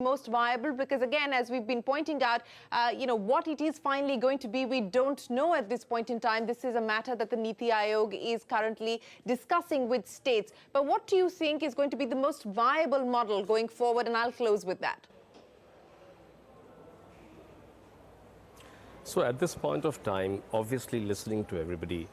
most viable, because again, as we've been pointing out, what it is finally going to be, we don't know at this point in time. This is a matter that the Niti Aayog is currently discussing with states. But what do you think is going to be the most viable model going forward? And I'll close with that. So at this point of time, obviously listening to everybody,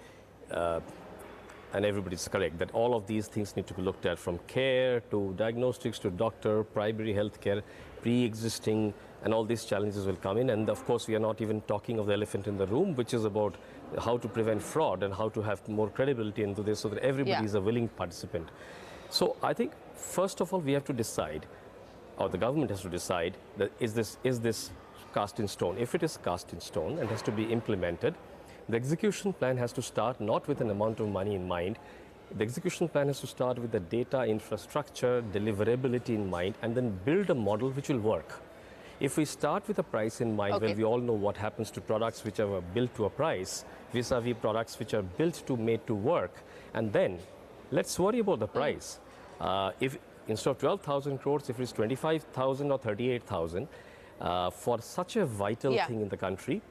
and everybody's correct, that all of these things need to be looked at, from care to diagnostics to doctor, primary health care, pre-existing, and all these challenges will come in. And of course, we are not even talking of the elephant in the room, which is about how to prevent fraud and how to have more credibility into this so that everybody is a willing participant. So I think, first of all, we have to decide, or the government has to decide, that is this cast in stone? If it is cast in stone and has to be implemented, the execution plan has to start not with an amount of money in mind. The execution plan has to start with the data infrastructure, deliverability in mind, and then build a model which will work. If we start with a price in mind, well, we all know what happens to products which are built to a price, vis-a-vis products which are built to made to work. And then let's worry about the price. If instead of 12,000 crores, if it's 25,000 or 38,000, for such a vital thing in the country,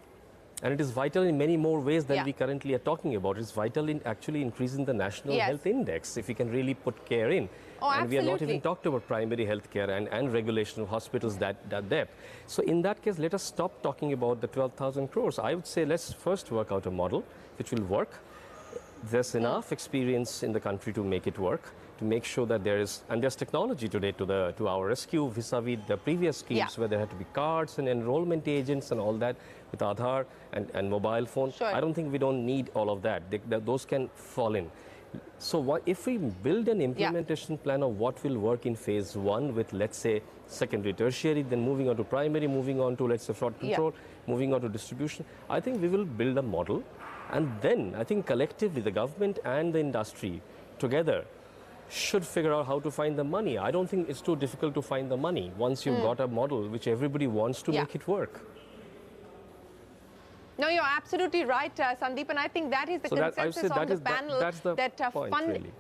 and it is vital in many more ways than we currently are talking about. It's vital in actually increasing the National Health Index, if we can really put care in. And we are not even talked about primary health care and regulation of hospitals that depth. So in that case, let us stop talking about the 12,000 crores. I would say let's first work out a model which will work. There's enough experience in the country to make it work, to make sure that there's technology today to our rescue vis-a-vis the previous schemes where there had to be cards and enrollment agents and all that with Aadhaar and mobile phone. I don't think we don't need all of that. Those can fall in. So if we build an implementation plan of what will work in phase one with, let's say, secondary, tertiary, then moving on to primary, moving on to, let's say, fraud control, moving on to distribution, I think we will build a model. And then I think collectively the government and the industry together should figure out how to find the money. I don't think it's too difficult to find the money once you've got a model which everybody wants to make it work. No, you're absolutely right, Sandeep, and I think that is the consensus on the panel. That's the point, really.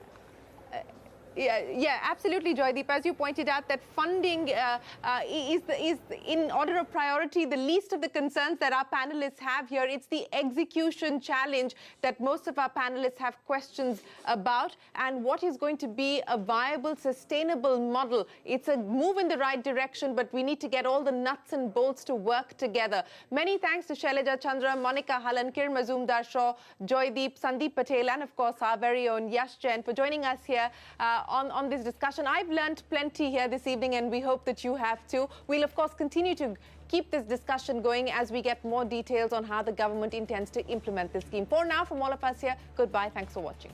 Yeah, absolutely, Joydeep. As you pointed out, that funding is in order of priority, the least of the concerns that our panelists have here. It's the execution challenge that most of our panelists have questions about, and what is going to be a viable, sustainable model. It's a move in the right direction, but we need to get all the nuts and bolts to work together. Many thanks to Shailaja Chandra, Monica Hallan, Kiran Mazumdar-Shaw, Joydeep, Sandeep Patel, and of course our very own Yash Jain for joining us here on this discussion. I've learned plenty here this evening, and we hope that you have too. We'll of course continue to keep this discussion going as we get more details on how the government intends to implement this scheme. For now, from all of us here, goodbye. Thanks for watching.